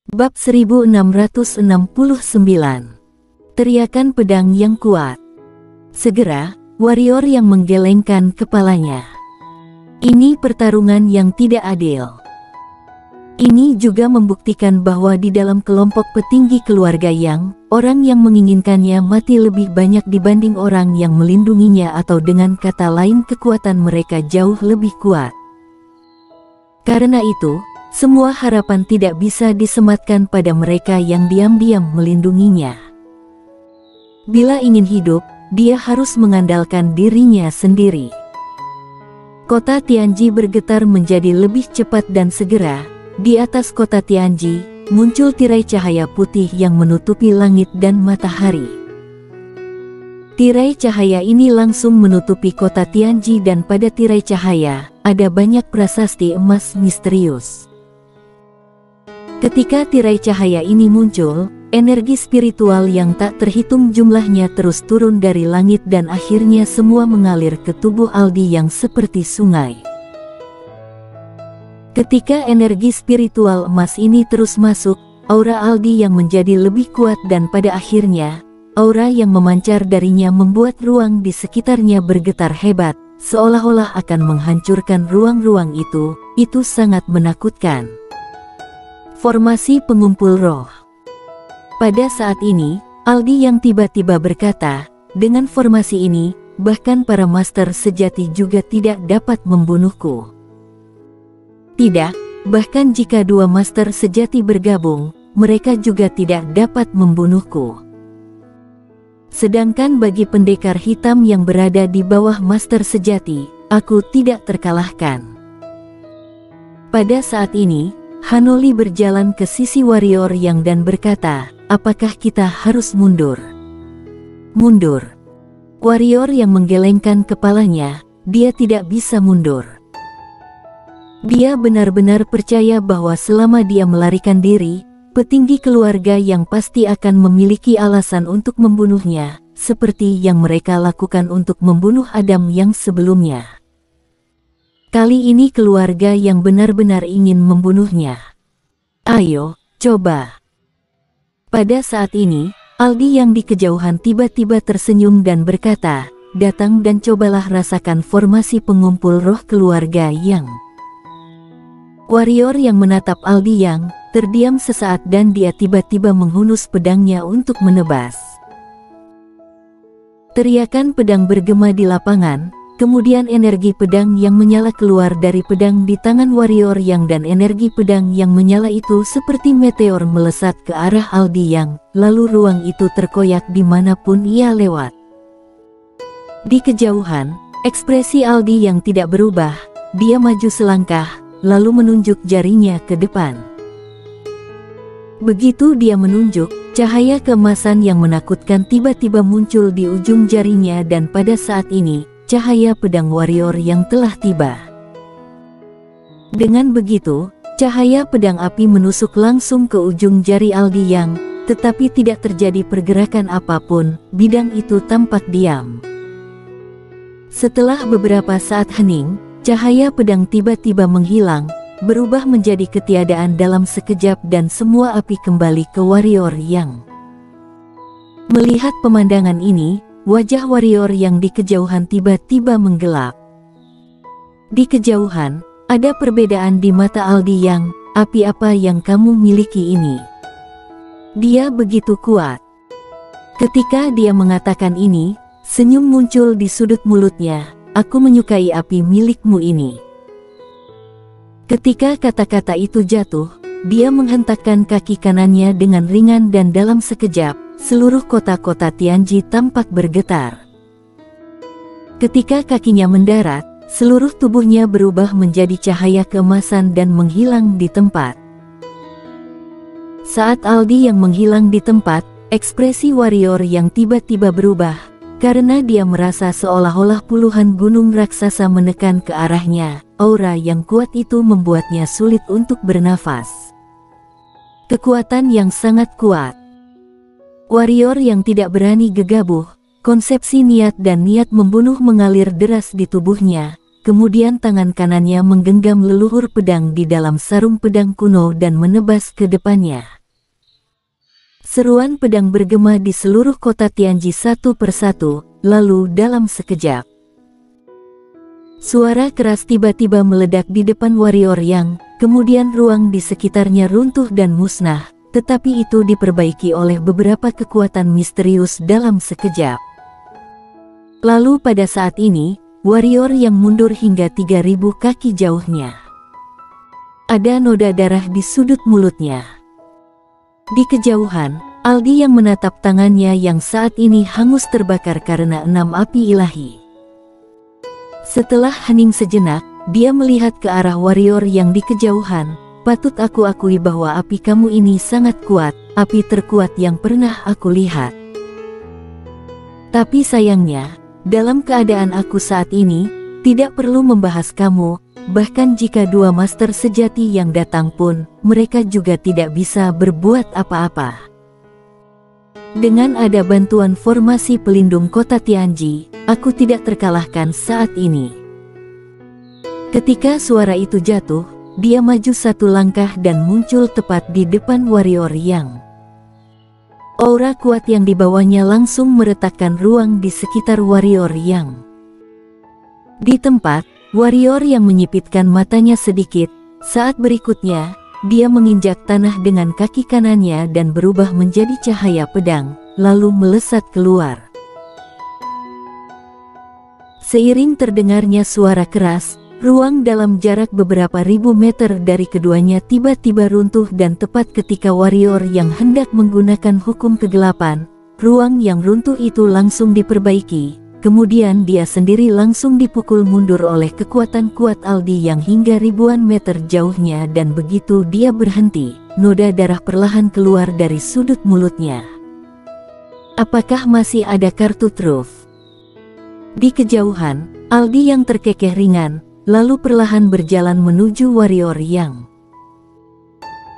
Bab 1669. Teriakan pedang yang kuat. Segera, warrior yang menggelengkan kepalanya. Ini pertarungan yang tidak adil. Ini juga membuktikan bahwa di dalam kelompok petinggi keluarga yang, orang yang menginginkannya mati lebih banyak dibanding orang yang melindunginya, atau dengan kata lain kekuatan mereka jauh lebih kuat. Karena itu, semua harapan tidak bisa disematkan pada mereka yang diam-diam melindunginya. Bila ingin hidup, dia harus mengandalkan dirinya sendiri. Kota Tianji bergetar menjadi lebih cepat dan segera. Di atas kota Tianji, muncul tirai cahaya putih yang menutupi langit dan matahari. Tirai cahaya ini langsung menutupi kota Tianji, dan pada tirai cahaya, ada banyak prasasti emas misterius. Ketika tirai cahaya ini muncul, energi spiritual yang tak terhitung jumlahnya terus turun dari langit dan akhirnya semua mengalir ke tubuh Aldi yang seperti sungai. Ketika energi spiritual emas ini terus masuk, aura Aldi yang menjadi lebih kuat dan pada akhirnya, aura yang memancar darinya membuat ruang di sekitarnya bergetar hebat, seolah-olah akan menghancurkan ruang-ruang itu sangat menakutkan. Formasi pengumpul roh. Pada saat ini, Aldi yang tiba-tiba berkata, dengan formasi ini, bahkan para master sejati juga tidak dapat membunuhku. Tidak, bahkan jika dua master sejati bergabung, mereka juga tidak dapat membunuhku. Sedangkan bagi pendekar hitam yang berada di bawah master sejati, aku tidak terkalahkan. Pada saat ini, Hanoli berjalan ke sisi warrior yang dan berkata, apakah kita harus mundur? Mundur. Warrior yang menggelengkan kepalanya, dia tidak bisa mundur. Dia benar-benar percaya bahwa selama dia melarikan diri, petinggi keluarga yang pasti akan memiliki alasan untuk membunuhnya, seperti yang mereka lakukan untuk membunuh Adam yang sebelumnya. Kali ini keluarga yang benar-benar ingin membunuhnya. Ayo, coba. Pada saat ini, Aldi yang di kejauhan tiba-tiba tersenyum dan berkata, datang dan cobalah rasakan formasi pengumpul roh keluarga yang. Warrior yang menatap Aldi yang terdiam sesaat dan dia tiba-tiba menghunus pedangnya untuk menebas. Teriakan pedang bergema di lapangan. Kemudian energi pedang yang menyala keluar dari pedang di tangan warrior yang dan energi pedang yang menyala itu seperti meteor melesat ke arah Aldi yang, lalu ruang itu terkoyak dimanapun ia lewat. Di kejauhan, ekspresi Aldi yang tidak berubah, dia maju selangkah, lalu menunjuk jarinya ke depan. Begitu dia menunjuk, cahaya keemasan yang menakutkan tiba-tiba muncul di ujung jarinya dan pada saat ini, cahaya pedang warrior yang telah tiba. Dengan begitu, cahaya pedang api menusuk langsung ke ujung jari Aldi yang, tetapi tidak terjadi pergerakan apapun, bidang itu tampak diam. Setelah beberapa saat hening, cahaya pedang tiba-tiba menghilang, berubah menjadi ketiadaan dalam sekejap dan semua api kembali ke warrior yang. Melihat pemandangan ini, wajah warrior yang di kejauhan tiba-tiba menggelap. Di kejauhan, ada perbedaan di mata Aldi yang, api apa yang kamu miliki ini? Dia begitu kuat. Ketika dia mengatakan ini, senyum muncul di sudut mulutnya, aku menyukai api milikmu ini. Ketika kata-kata itu jatuh, dia menghentakkan kaki kanannya dengan ringan dan dalam sekejap, seluruh kota-kota Tianji tampak bergetar. Ketika kakinya mendarat, seluruh tubuhnya berubah menjadi cahaya keemasan dan menghilang di tempat. Saat Aldi yang menghilang di tempat, ekspresi warrior yang tiba-tiba berubah, karena dia merasa seolah-olah puluhan gunung raksasa menekan ke arahnya. Aura yang kuat itu membuatnya sulit untuk bernafas. Kekuatan yang sangat kuat. Warrior yang tidak berani gegabah, konsepsi niat dan niat membunuh mengalir deras di tubuhnya, kemudian tangan kanannya menggenggam leluhur pedang di dalam sarung pedang kuno dan menebas ke depannya. Seruan pedang bergema di seluruh kota Tianji satu persatu, lalu dalam sekejap, suara keras tiba-tiba meledak di depan warrior Yang, kemudian ruang di sekitarnya runtuh dan musnah, tetapi itu diperbaiki oleh beberapa kekuatan misterius dalam sekejap. Lalu pada saat ini, warrior Yang mundur hingga 3000 kaki jauhnya. Ada noda darah di sudut mulutnya. Di kejauhan, Aldi yang menatap tangannya yang saat ini hangus terbakar karena 6 api ilahi. Setelah hening sejenak, dia melihat ke arah warrior yang di kejauhan. Patut aku akui bahwa api kamu ini sangat kuat, api terkuat yang pernah aku lihat. Tapi sayangnya, dalam keadaan aku saat ini, tidak perlu membahas kamu. Bahkan jika dua master sejati yang datang pun, mereka juga tidak bisa berbuat apa-apa. Dengan ada bantuan formasi pelindung kota Tianji, aku tidak terkalahkan saat ini. Ketika suara itu jatuh, dia maju satu langkah dan muncul tepat di depan warrior Yang. Aura kuat yang dibawanya langsung meretakkan ruang di sekitar warrior Yang. Di tempat, warrior yang menyipitkan matanya sedikit, saat berikutnya, dia menginjak tanah dengan kaki kanannya dan berubah menjadi cahaya pedang, lalu melesat keluar. Seiring terdengarnya suara keras, ruang dalam jarak beberapa ribu meter dari keduanya tiba-tiba runtuh dan tepat ketika warrior yang hendak menggunakan hukum kegelapan, ruang yang runtuh itu langsung diperbaiki. Kemudian dia sendiri langsung dipukul mundur oleh kekuatan kuat Aldi yang hingga ribuan meter jauhnya dan begitu dia berhenti, noda darah perlahan keluar dari sudut mulutnya. Apakah masih ada kartu truf? Di kejauhan, Aldi yang terkekeh ringan, lalu perlahan berjalan menuju warrior Yang.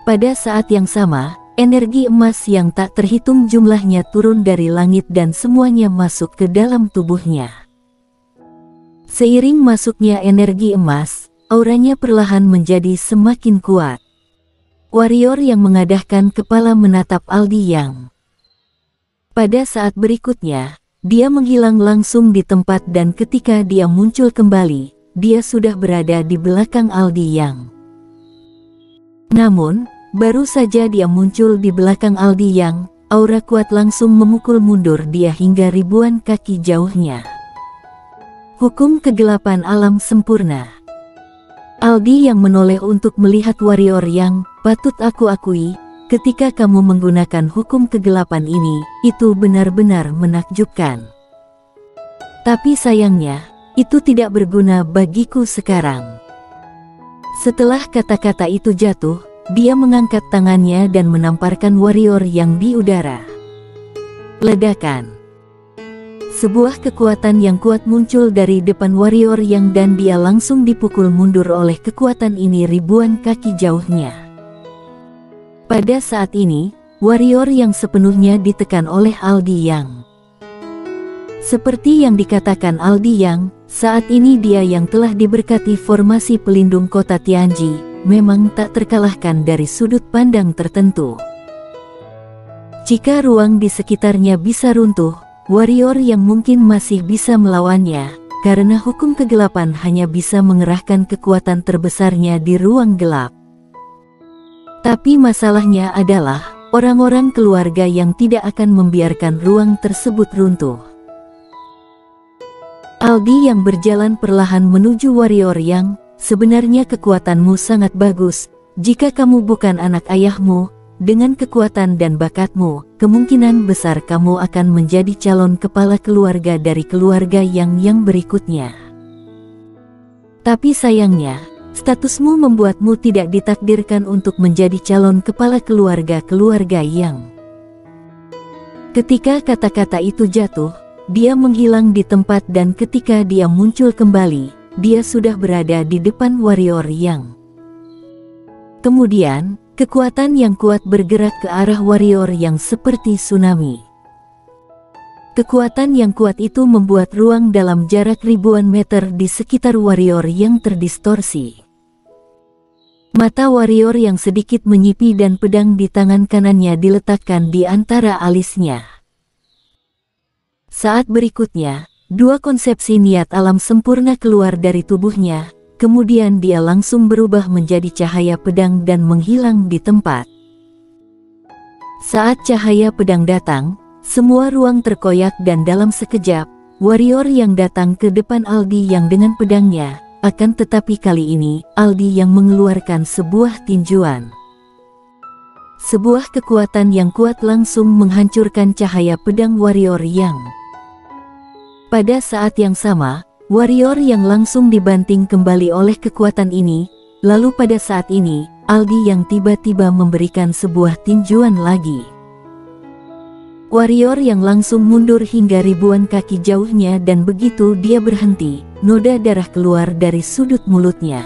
Pada saat yang sama, energi emas yang tak terhitung jumlahnya turun dari langit dan semuanya masuk ke dalam tubuhnya. Seiring masuknya energi emas, auranya perlahan menjadi semakin kuat. Warrior yang mengadahkan kepala menatap Aldi Yang. Pada saat berikutnya, dia menghilang langsung di tempat dan ketika dia muncul kembali, dia sudah berada di belakang Aldi Yang. Namun, baru saja dia muncul di belakang Aldi Yang, aura kuat langsung memukul mundur dia hingga ribuan kaki jauhnya. Hukum kegelapan alam sempurna. Aldi yang menoleh untuk melihat warrior Yang, patut aku akui, ketika kamu menggunakan hukum kegelapan ini, itu benar-benar menakjubkan. Tapi sayangnya, itu tidak berguna bagiku sekarang. Setelah kata-kata itu jatuh, dia mengangkat tangannya dan menamparkan warrior Yang di udara. Ledakan. Sebuah kekuatan yang kuat muncul dari depan warrior Yang dan dia langsung dipukul mundur oleh kekuatan ini ribuan kaki jauhnya. Pada saat ini, warrior Yang sepenuhnya ditekan oleh Aldi Yang. Seperti yang dikatakan Aldi Yang, saat ini dia yang telah diberkati formasi pelindung kota Tianji, memang tak terkalahkan dari sudut pandang tertentu. Jika ruang di sekitarnya bisa runtuh, warrior Yang mungkin masih bisa melawannya, karena hukum kegelapan hanya bisa mengerahkan kekuatan terbesarnya di ruang gelap. Tapi masalahnya adalah, orang-orang keluarga yang tidak akan membiarkan ruang tersebut runtuh. Aldi yang berjalan perlahan menuju warrior Yang. Sebenarnya kekuatanmu sangat bagus, jika kamu bukan anak ayahmu, dengan kekuatan dan bakatmu, kemungkinan besar kamu akan menjadi calon kepala keluarga dari keluarga yang berikutnya. Tapi sayangnya, statusmu membuatmu tidak ditakdirkan untuk menjadi calon kepala keluarga Yang. Ketika kata-kata itu jatuh, dia menghilang di tempat dan ketika dia muncul kembali, dia sudah berada di depan warrior Yang. Kemudian, kekuatan yang kuat bergerak ke arah warrior Yang seperti tsunami. Kekuatan yang kuat itu membuat ruang dalam jarak ribuan meter di sekitar warrior Yang terdistorsi. Mata warrior yang sedikit menyipi dan pedang di tangan kanannya diletakkan di antara alisnya. Saat berikutnya, dua konsepsi niat alam sempurna keluar dari tubuhnya, kemudian dia langsung berubah menjadi cahaya pedang dan menghilang di tempat. Saat cahaya pedang datang, semua ruang terkoyak dan dalam sekejap, warrior yang datang ke depan Aldi yang dengan pedangnya, akan tetapi kali ini, Aldi yang mengeluarkan sebuah tinjuan. Sebuah kekuatan yang kuat langsung menghancurkan cahaya pedang warrior yang. Pada saat yang sama, warrior yang langsung dibanting kembali oleh kekuatan ini, lalu pada saat ini, Aldi yang tiba-tiba memberikan sebuah tinjuan lagi. Warrior yang langsung mundur hingga ribuan kaki jauhnya dan begitu dia berhenti, noda darah keluar dari sudut mulutnya.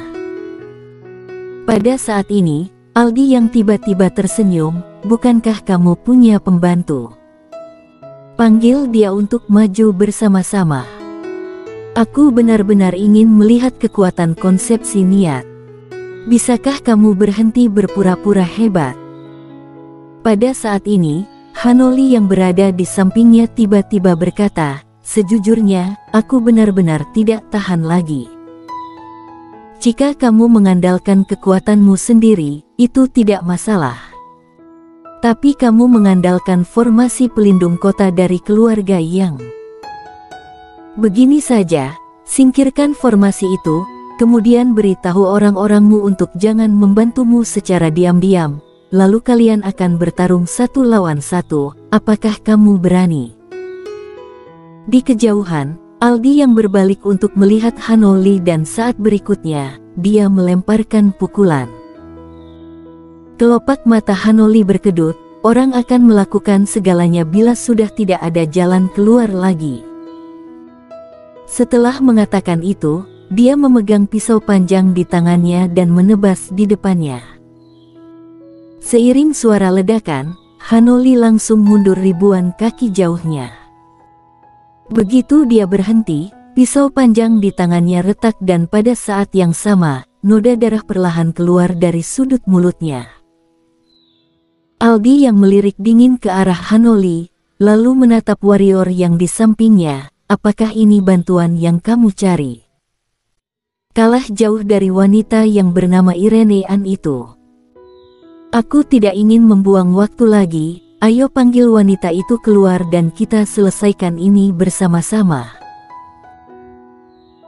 Pada saat ini, Aldi yang tiba-tiba tersenyum, "Bukankah kamu punya pembantu? Panggil dia untuk maju bersama-sama. Aku benar-benar ingin melihat kekuatan konsepsi niat. Bisakah kamu berhenti berpura-pura hebat?" Pada saat ini, Hanoli yang berada di sampingnya tiba-tiba berkata, "Sejujurnya, aku benar-benar tidak tahan lagi. Jika kamu mengandalkan kekuatanmu sendiri, itu tidak masalah. Tapi kamu mengandalkan formasi pelindung kota dari keluarga yang. Begini saja, singkirkan formasi itu. Kemudian beritahu orang-orangmu untuk jangan membantumu secara diam-diam, lalu kalian akan bertarung satu lawan satu, apakah kamu berani?" Di kejauhan, Aldi yang berbalik untuk melihat Hanoli dan saat berikutnya, dia melemparkan pukulan. Kelopak mata Hanoli berkedut, orang akan melakukan segalanya bila sudah tidak ada jalan keluar lagi. Setelah mengatakan itu, dia memegang pisau panjang di tangannya dan menebas di depannya. Seiring suara ledakan, Hanoli langsung mundur ribuan kaki jauhnya. Begitu dia berhenti, pisau panjang di tangannya retak dan pada saat yang sama, noda darah perlahan keluar dari sudut mulutnya. Aldi yang melirik dingin ke arah Hanoli, lalu menatap warrior yang di sampingnya, "Apakah ini bantuan yang kamu cari?" Kalah jauh dari wanita yang bernama Irene An itu. "Aku tidak ingin membuang waktu lagi, ayo panggil wanita itu keluar dan kita selesaikan ini bersama-sama."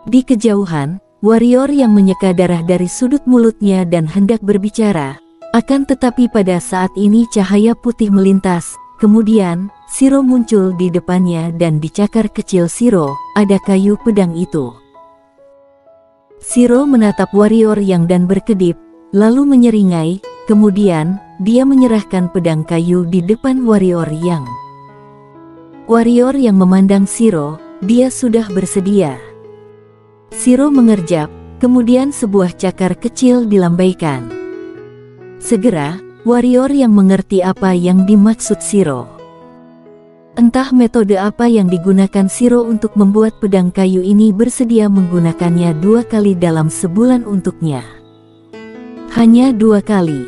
Di kejauhan, warrior yang menyeka darah dari sudut mulutnya dan hendak berbicara, akan tetapi pada saat ini cahaya putih melintas, kemudian, Shiro muncul di depannya dan di cakar kecil Shiro, ada kayu pedang itu. Shiro menatap warrior yang dan berkedip, lalu menyeringai, kemudian, dia menyerahkan pedang kayu di depan warrior yang. Warrior yang memandang Shiro, dia sudah bersedia. Shiro mengerjap, kemudian sebuah cakar kecil dilambaikan. Segera, warrior yang mengerti apa yang dimaksud Shiro. Entah metode apa yang digunakan Shiro untuk membuat pedang kayu ini bersedia menggunakannya 2 kali dalam sebulan untuknya. Hanya 2 kali.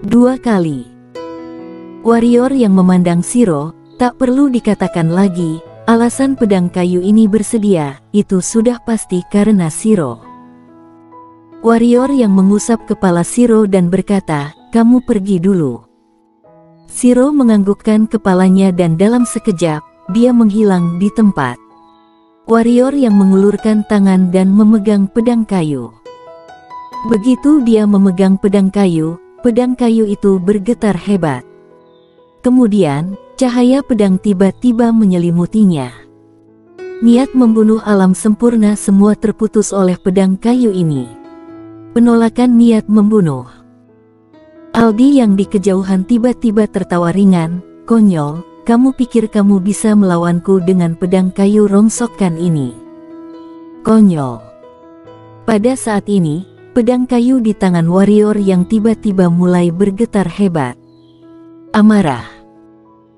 2 kali. Warrior yang memandang Shiro, tak perlu dikatakan lagi, alasan pedang kayu ini bersedia, itu sudah pasti karena Shiro. Warrior yang mengusap kepala Shiro dan berkata, "Kamu pergi dulu." Shiro menganggukkan kepalanya dan dalam sekejap, dia menghilang di tempat. Warrior yang mengulurkan tangan dan memegang pedang kayu. Begitu dia memegang pedang kayu itu bergetar hebat. Kemudian, cahaya pedang tiba-tiba menyelimutinya. Niat membunuh alam sempurna semua terputus oleh pedang kayu ini. Penolakan niat membunuh. Aldi yang di kejauhan tiba-tiba tertawa ringan, "Konyol, kamu pikir kamu bisa melawanku dengan pedang kayu rongsokan ini? Konyol." Pada saat ini, pedang kayu di tangan warrior yang tiba-tiba mulai bergetar hebat. Amarah.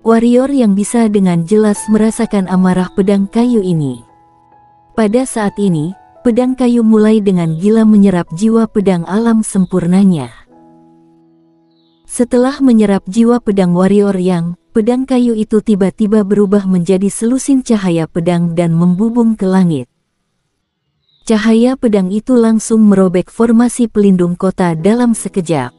Warrior yang bisa dengan jelas merasakan amarah pedang kayu ini. Pada saat ini, pedang kayu mulai dengan gila menyerap jiwa pedang alam sempurnanya. Setelah menyerap jiwa pedang warrior yang, pedang kayu itu tiba-tiba berubah menjadi selusin cahaya pedang dan membubung ke langit. Cahaya pedang itu langsung merobek formasi pelindung kota dalam sekejap.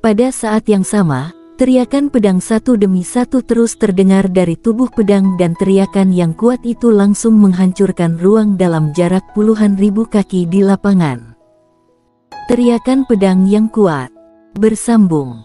Pada saat yang sama, teriakan pedang satu demi satu terus terdengar dari tubuh pedang dan teriakan yang kuat itu langsung menghancurkan ruang dalam jarak puluhan ribu kaki di lapangan. Teriakan pedang yang kuat bersambung.